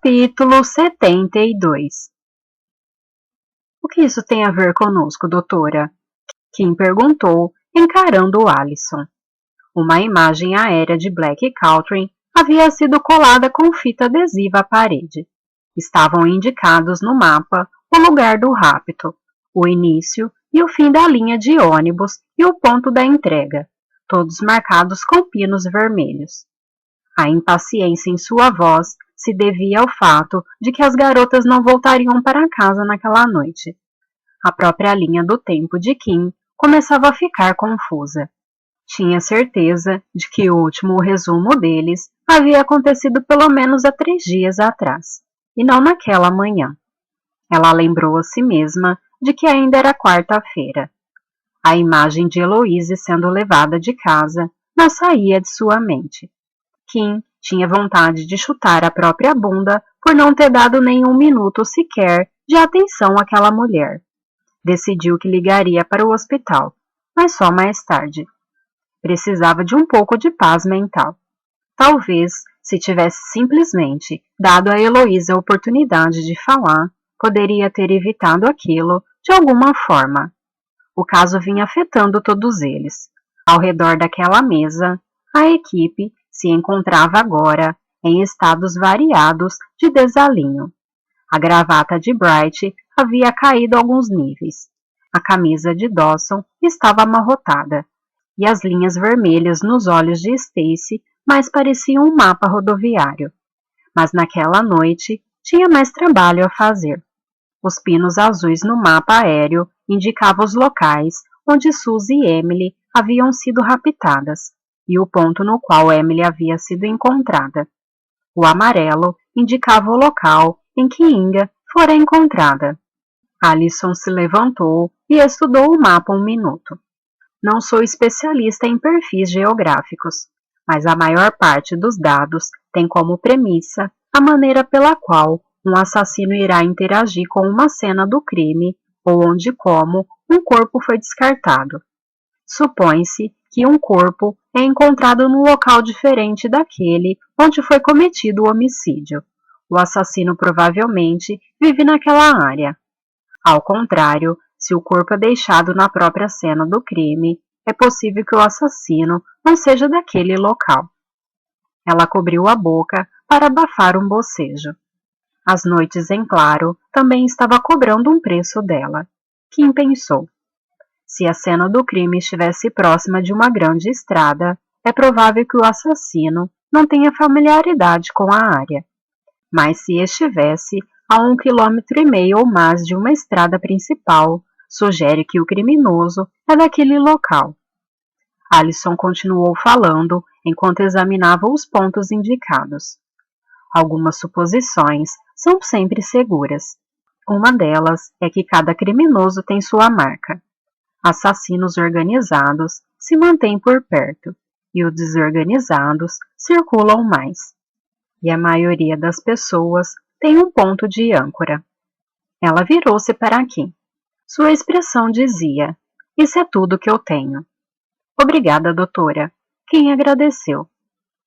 Capítulo 72. O que isso tem a ver conosco, doutora? Kim perguntou, encarando Allison. Uma imagem aérea de Black Cauldron havia sido colada com fita adesiva à parede. Estavam indicados no mapa o lugar do rapto, o início e o fim da linha de ônibus e o ponto da entrega, todos marcados com pinos vermelhos. A impaciência em sua voz se devia ao fato de que as garotas não voltariam para casa naquela noite. A própria linha do tempo de Kim começava a ficar confusa. Tinha certeza de que o último resumo deles havia acontecido pelo menos há 3 dias atrás, e não naquela manhã. Ela lembrou a si mesma de que ainda era quarta-feira. A imagem de Heloise sendo levada de casa não saía de sua mente. Kim tinha vontade de chutar a própria bunda por não ter dado nenhum minuto sequer de atenção àquela mulher. Decidiu que ligaria para o hospital, mas só mais tarde. Precisava de um pouco de paz mental. Talvez, se tivesse simplesmente dado a Heloísa a oportunidade de falar, poderia ter evitado aquilo de alguma forma. O caso vinha afetando todos eles. Ao redor daquela mesa, a equipe se encontrava agora em estados variados de desalinho. A gravata de Bright havia caído alguns níveis. A camisa de Dawson estava amarrotada, e as linhas vermelhas nos olhos de Stacy mais pareciam um mapa rodoviário. Mas naquela noite tinha mais trabalho a fazer. Os pinos azuis no mapa aéreo indicavam os locais onde Suzy e Emily haviam sido raptadas, e o ponto no qual Emily havia sido encontrada. O amarelo indicava o local em que Inga fora encontrada. Allison se levantou e estudou o mapa um minuto. Não sou especialista em perfis geográficos, mas a maior parte dos dados tem como premissa a maneira pela qual um assassino irá interagir com uma cena do crime ou onde e como um corpo foi descartado. Supõe-se que um corpo é encontrado num local diferente daquele onde foi cometido o homicídio. O assassino provavelmente vive naquela área. Ao contrário, se o corpo é deixado na própria cena do crime, é possível que o assassino não seja daquele local. Ela cobriu a boca para abafar um bocejo. As noites em claro também estava cobrando um preço dela. Kim pensou. Se a cena do crime estivesse próxima de uma grande estrada, é provável que o assassino não tenha familiaridade com a área. Mas se estivesse a 1,5 km ou mais de uma estrada principal, sugere que o criminoso é daquele local. Allison continuou falando enquanto examinava os pontos indicados. Algumas suposições são sempre seguras. Uma delas é que cada criminoso tem sua marca. Assassinos organizados se mantêm por perto, e os desorganizados circulam mais. E a maioria das pessoas tem um ponto de âncora. Ela virou-se para Kim. Sua expressão dizia, isso é tudo que eu tenho. Obrigada, doutora. Kim agradeceu.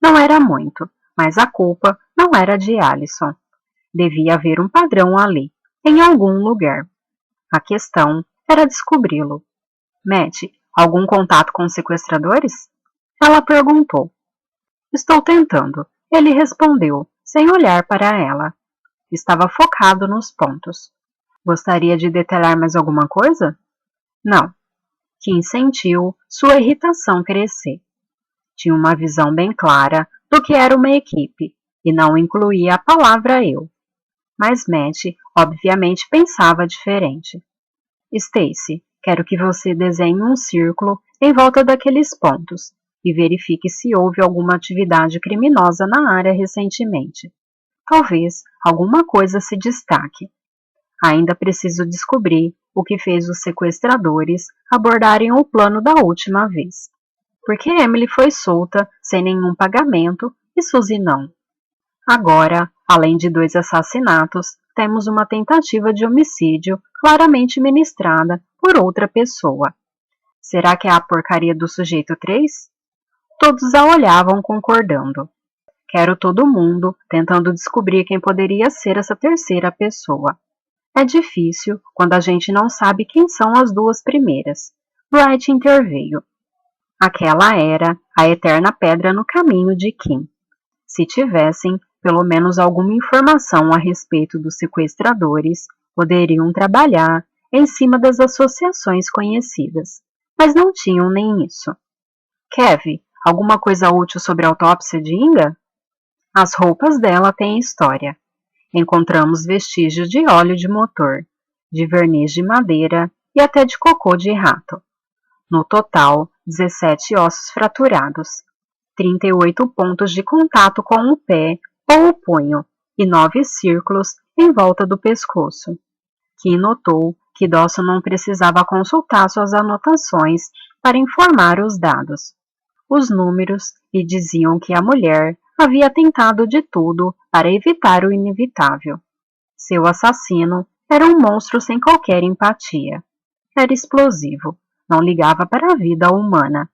Não era muito, mas a culpa não era de Allison. Devia haver um padrão ali, em algum lugar. A questão era descobri-lo. Matt, algum contato com os sequestradores? Ela perguntou. Estou tentando. Ele respondeu, sem olhar para ela. Estava focado nos pontos. Gostaria de detalhar mais alguma coisa? Não. Kim sentiu sua irritação crescer. Tinha uma visão bem clara do que era uma equipe, e não incluía a palavra eu. Mas Matt, obviamente, pensava diferente. Stacy, quero que você desenhe um círculo em volta daqueles pontos e verifique se houve alguma atividade criminosa na área recentemente. Talvez alguma coisa se destaque. Ainda preciso descobrir o que fez os sequestradores abordarem o plano da última vez. Porque Emily foi solta sem nenhum pagamento e Suzy não. Agora, além de 2 assassinatos, temos uma tentativa de homicídio claramente ministrada por outra pessoa. Será que é a porcaria do sujeito 3? Todos a olhavam concordando. Quero todo mundo tentando descobrir quem poderia ser essa terceira pessoa. É difícil quando a gente não sabe quem são as duas primeiras. Bright interveio. Aquela era a eterna pedra no caminho de Kim. Se tivessem pelo menos alguma informação a respeito dos sequestradores, poderiam trabalhar em cima das associações conhecidas, mas não tinham nem isso. Kev, alguma coisa útil sobre a autópsia de Inga? As roupas dela têm história. Encontramos vestígios de óleo de motor, de verniz de madeira e até de cocô de rato. No total, 17 ossos fraturados, 38 pontos de contato com o pé ou o punho e 9 círculos em volta do pescoço. Kim notou que Dawson não precisava consultar suas anotações para informar os dados. Os números lhe diziam que a mulher havia tentado de tudo para evitar o inevitável. Seu assassino era um monstro sem qualquer empatia. Era explosivo, não ligava para a vida humana,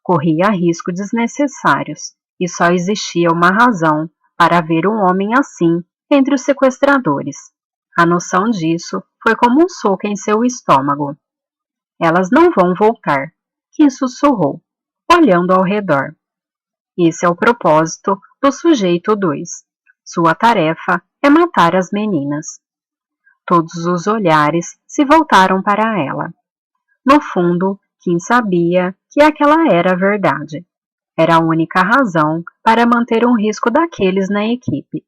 corria riscos desnecessários e só existia uma razão para ver um homem assim entre os sequestradores. A noção disso foi como um soco em seu estômago. Elas não vão voltar, Kim sussurrou, olhando ao redor. Esse é o propósito do sujeito 2. Sua tarefa é matar as meninas. Todos os olhares se voltaram para ela. No fundo, Kim sabia que aquela era a verdade. Era a única razão para manter um risco daqueles na equipe.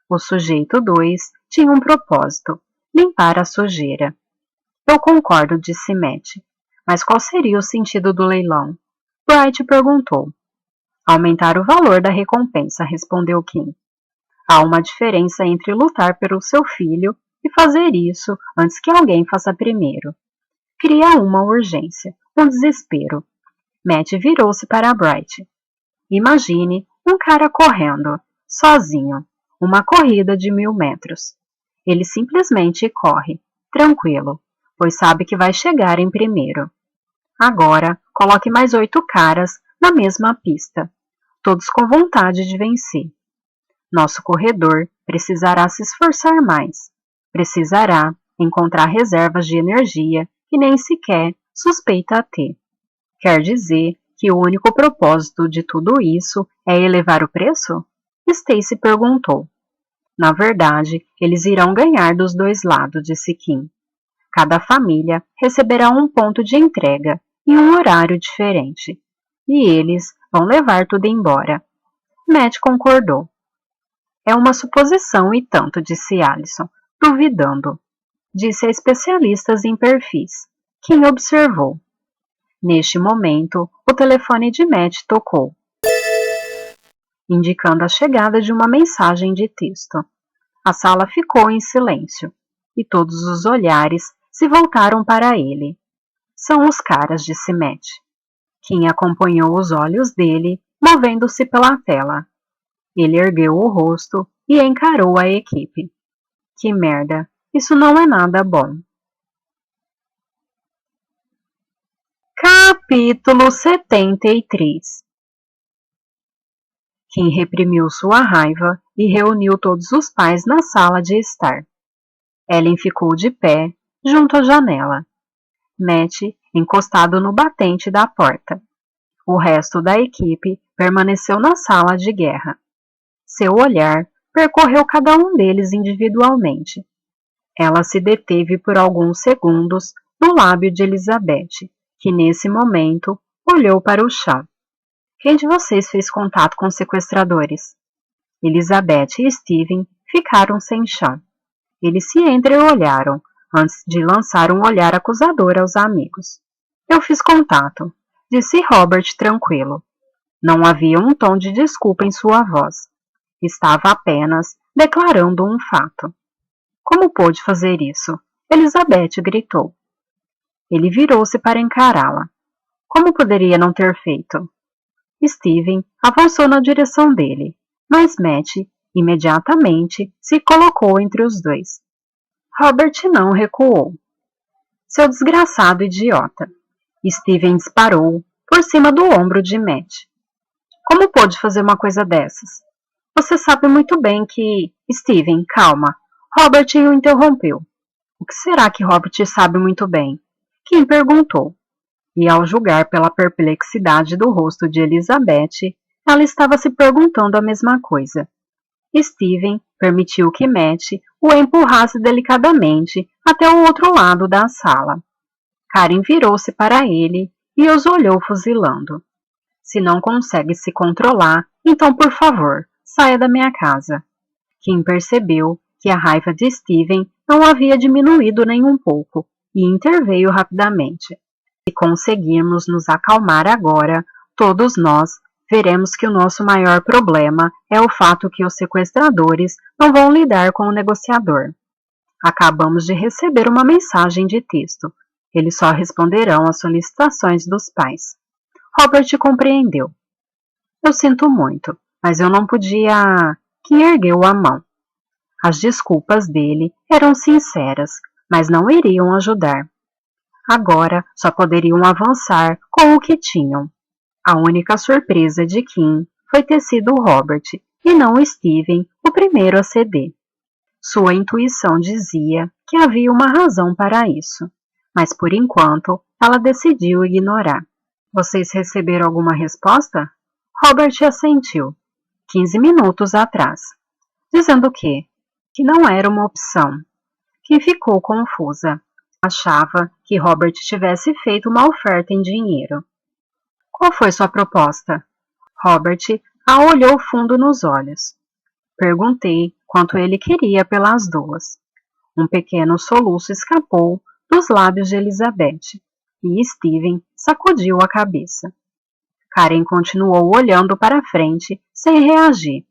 O sujeito 2 tinha um propósito, limpar a sujeira. Eu concordo, disse Matt. Mas qual seria o sentido do leilão? Bright perguntou. Aumentar o valor da recompensa, respondeu Kim. Há uma diferença entre lutar pelo seu filho e fazer isso antes que alguém faça primeiro. Cria uma urgência, um desespero. Matt virou-se para Bright. Imagine um cara correndo, sozinho, uma corrida de 1000 metros. Ele simplesmente corre, tranquilo, pois sabe que vai chegar em primeiro. Agora, coloque mais 8 caras na mesma pista, todos com vontade de vencer. Nosso corredor precisará se esforçar mais. Precisará encontrar reservas de energia que nem sequer suspeita ter. Quer dizer que o único propósito de tudo isso é elevar o preço? Stacy perguntou. Na verdade, eles irão ganhar dos dois lados, disse Kim. Cada família receberá um ponto de entrega em um horário diferente. E eles vão levar tudo embora. Matt concordou. É uma suposição e tanto, disse Allison, duvidando. Disse a especialistas em perfis. Kim observou. Neste momento, o telefone de Matt tocou, indicando a chegada de uma mensagem de texto. A sala ficou em silêncio, e todos os olhares se voltaram para ele. São os caras, disse Matt. Kim acompanhou os olhos dele, movendo-se pela tela. Ele ergueu o rosto e encarou a equipe. Que merda, isso não é nada bom. Capítulo 73. Kim reprimiu sua raiva e reuniu todos os pais na sala de estar. Ellen ficou de pé, junto à janela. Matt, encostado no batente da porta. O resto da equipe permaneceu na sala de guerra. Seu olhar percorreu cada um deles individualmente. Ela se deteve por alguns segundos no lábio de Elizabeth, que nesse momento olhou para o chão. Quem de vocês fez contato com os sequestradores? Elizabeth e Steven ficaram sem chão. Eles se entreolharam antes de lançar um olhar acusador aos amigos. Eu fiz contato, disse Robert tranquilo. Não havia um tom de desculpa em sua voz. Estava apenas declarando um fato. Como pôde fazer isso? Elizabeth gritou. Ele virou-se para encará-la. Como poderia não ter feito? Steven avançou na direção dele, mas Matt imediatamente se colocou entre os dois. Robert não recuou. Seu desgraçado idiota. Steven disparou por cima do ombro de Matt. Como pôde fazer uma coisa dessas? Você sabe muito bem que... Steven, calma. Robert o interrompeu. O que será que Robert sabe muito bem? Kim perguntou. E ao julgar pela perplexidade do rosto de Elizabeth, ela estava se perguntando a mesma coisa. Steven permitiu que Matt o empurrasse delicadamente até o outro lado da sala. Karen virou-se para ele e os olhou fuzilando. Se não consegue se controlar, então por favor, saia da minha casa. Kim percebeu que a raiva de Steven não havia diminuído nem um pouco e interveio rapidamente. Se conseguirmos nos acalmar agora, todos nós veremos que o nosso maior problema é o fato que os sequestradores não vão lidar com o negociador. Acabamos de receber uma mensagem de texto. Eles só responderão às solicitações dos pais. Robert compreendeu. Eu sinto muito, mas eu não podia... Kim ergueu a mão. As desculpas dele eram sinceras, mas não iriam ajudar. Agora só poderiam avançar com o que tinham. A única surpresa de Kim foi ter sido Robert, e não Steven, o primeiro a ceder. Sua intuição dizia que havia uma razão para isso, mas por enquanto ela decidiu ignorar. Vocês receberam alguma resposta? Robert assentiu, 15 minutos atrás, dizendo que não era uma opção. Kim ficou confusa. Achava que Robert tivesse feito uma oferta em dinheiro. Qual foi sua proposta? Robert a olhou fundo nos olhos. Perguntei quanto ele queria pelas duas. Um pequeno soluço escapou dos lábios de Elizabeth, e Steven sacudiu a cabeça. Karen continuou olhando para frente, sem reagir.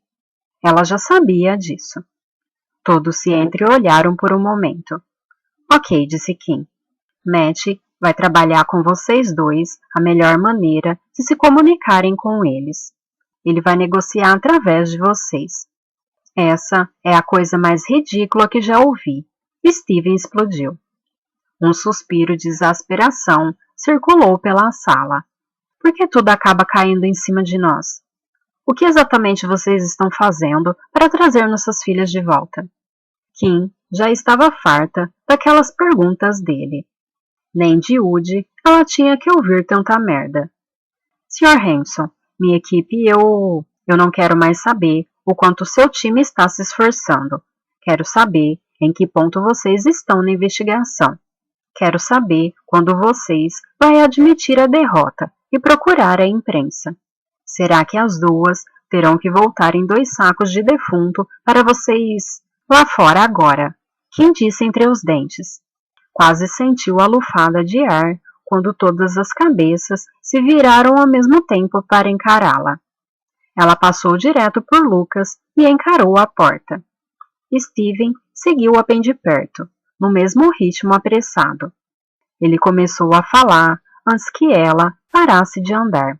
Ela já sabia disso. Todos se entreolharam por um momento. Ok, disse Kim. Matt vai trabalhar com vocês dois a melhor maneira de se comunicarem com eles. Ele vai negociar através de vocês. Essa é a coisa mais ridícula que já ouvi. Steven explodiu. Um suspiro de exasperação circulou pela sala. Por que tudo acaba caindo em cima de nós? O que exatamente vocês estão fazendo para trazer nossas filhas de volta? Kim já estava farta daquelas perguntas dele. Nem de Woody ela tinha que ouvir tanta merda. Sr. Hanson, minha equipe e eu não quero mais saber o quanto seu time está se esforçando. Quero saber em que ponto vocês estão na investigação. Quero saber quando vocês vão admitir a derrota e procurar a imprensa. Será que as duas terão que voltar em 2 sacos de defunto para vocês lá fora agora? Quem disse entre os dentes? Quase sentiu a lufada de ar quando todas as cabeças se viraram ao mesmo tempo para encará-la. Ela passou direto por Lucas e encarou a porta. Steven seguiu-a bem de perto, no mesmo ritmo apressado. Ele começou a falar antes que ela parasse de andar.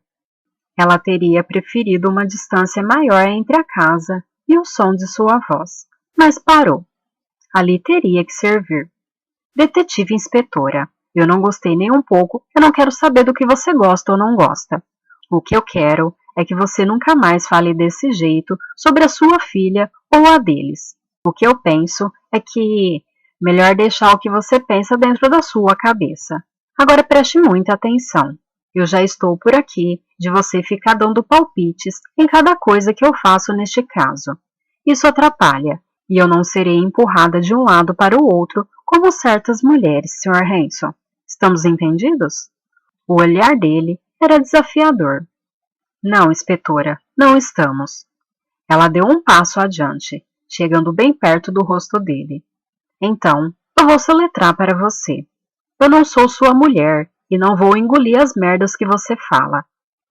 Ela teria preferido uma distância maior entre a casa e o som de sua voz, mas parou. Ali teria que servir. Detetive inspetora, eu não gostei nem um pouco, eu não quero saber do que você gosta ou não gosta. O que eu quero é que você nunca mais fale desse jeito sobre a sua filha ou a deles. O que eu penso é que melhor deixar o que você pensa dentro da sua cabeça. Agora preste muita atenção. Eu já estou por aqui de você ficar dando palpites em cada coisa que eu faço neste caso. Isso atrapalha, e eu não serei empurrada de um lado para o outro como certas mulheres, Sr. Hanson. Estamos entendidos? O olhar dele era desafiador. Não, inspetora, não estamos. Ela deu um passo adiante, chegando bem perto do rosto dele. Então, eu vou soletrar para você. Eu não sou sua mulher e não vou engolir as merdas que você fala.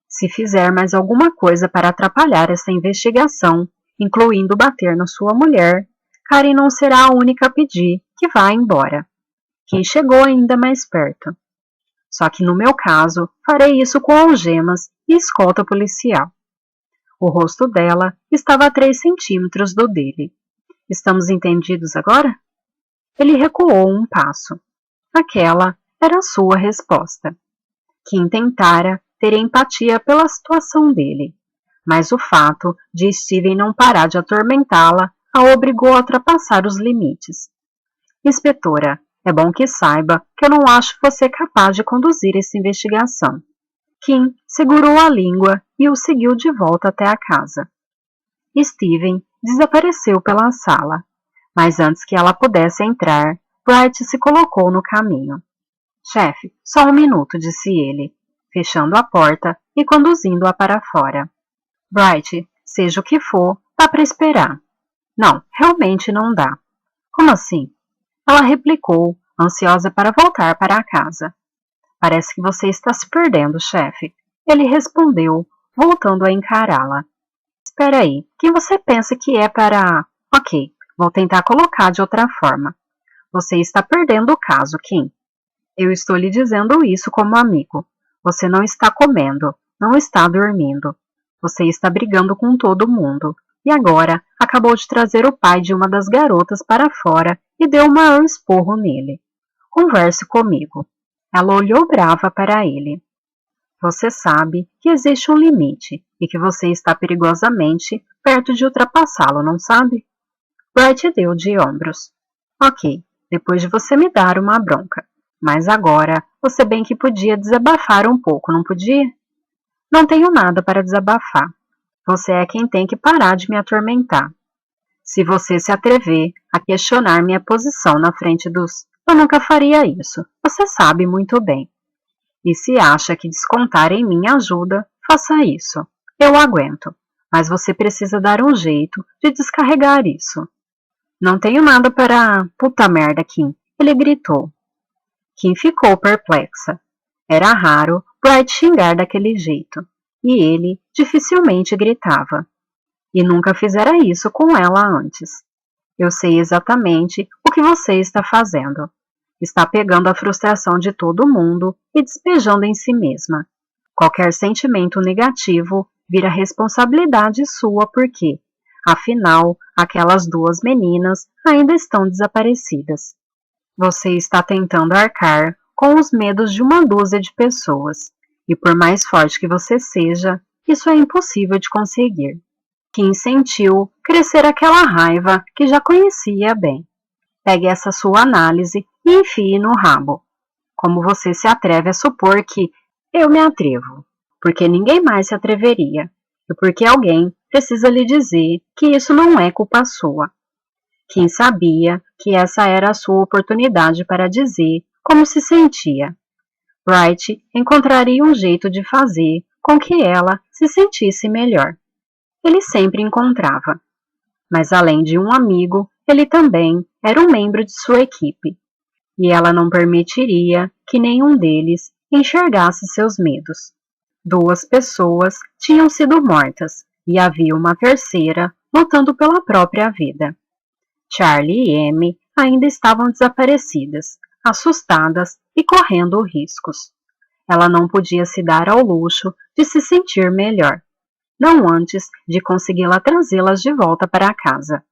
Se fizer mais alguma coisa para atrapalhar essa investigação, incluindo bater na sua mulher, Karen não será a única a pedir que vá embora. Quem chegou ainda mais perto. Só que no meu caso, farei isso com algemas e escolta policial. O rosto dela estava a 3 centímetros do dele. Estamos entendidos agora? Ele recuou um passo. Aquela era a sua resposta. Kim tentara ter empatia pela situação dele, mas o fato de Steven não parar de atormentá-la a obrigou a ultrapassar os limites. Inspetora, é bom que saiba que eu não acho você capaz de conduzir essa investigação. Kim segurou a língua e o seguiu de volta até a casa. Steven desapareceu pela sala, mas antes que ela pudesse entrar, Bright se colocou no caminho. Chefe, só um minuto, disse ele, fechando a porta e conduzindo-a para fora. Bright, seja o que for, dá para esperar. Não, realmente não dá. Como assim? Ela replicou, ansiosa para voltar para a casa. Parece que você está se perdendo, chefe. Ele respondeu, voltando a encará-la. Espera aí, quem você pensa que é para... Ok, vou tentar colocar de outra forma. Você está perdendo o caso, Kim. Eu estou lhe dizendo isso como amigo. Você não está comendo, não está dormindo. Você está brigando com todo mundo. E agora acabou de trazer o pai de uma das garotas para fora e deu um maior esporro nele. Converse comigo. Ela olhou brava para ele. Você sabe que existe um limite e que você está perigosamente perto de ultrapassá-lo, não sabe? Bright deu de ombros. Ok, depois de você me dar uma bronca. Mas agora você bem que podia desabafar um pouco, não podia? Não tenho nada para desabafar. Você é quem tem que parar de me atormentar. Se você se atrever a questionar minha posição na frente dos... Eu nunca faria isso, você sabe muito bem. E se acha que descontar em mim ajuda, faça isso. Eu aguento, mas você precisa dar um jeito de descarregar isso. Não tenho nada para... Puta merda, Kim, ele gritou. Kim ficou perplexa. Era raro Bright xingar daquele jeito, e ele dificilmente gritava. E nunca fizera isso com ela antes. Eu sei exatamente o que você está fazendo. Está pegando a frustração de todo mundo e despejando em si mesma. Qualquer sentimento negativo vira responsabilidade sua porque, afinal, aquelas duas meninas ainda estão desaparecidas. Você está tentando arcar com os medos de uma dúzia de pessoas, e por mais forte que você seja, isso é impossível de conseguir. Kim sentiu crescer aquela raiva que já conhecia bem. Pegue essa sua análise e enfie no rabo. Como você se atreve a supor que eu me atrevo? Porque ninguém mais se atreveria, e porque alguém precisa lhe dizer que isso não é culpa sua. Kim sabia que essa era a sua oportunidade para dizer como se sentia. Bright encontraria um jeito de fazer com que ela se sentisse melhor. Ele sempre encontrava. Mas além de um amigo, ele também era um membro de sua equipe. E ela não permitiria que nenhum deles enxergasse seus medos. 2 pessoas tinham sido mortas e havia uma terceira lutando pela própria vida. Charlie e Amy ainda estavam desaparecidas, assustadas e correndo riscos. Ela não podia se dar ao luxo de se sentir melhor, não antes de consegui-la trazê-las de volta para casa.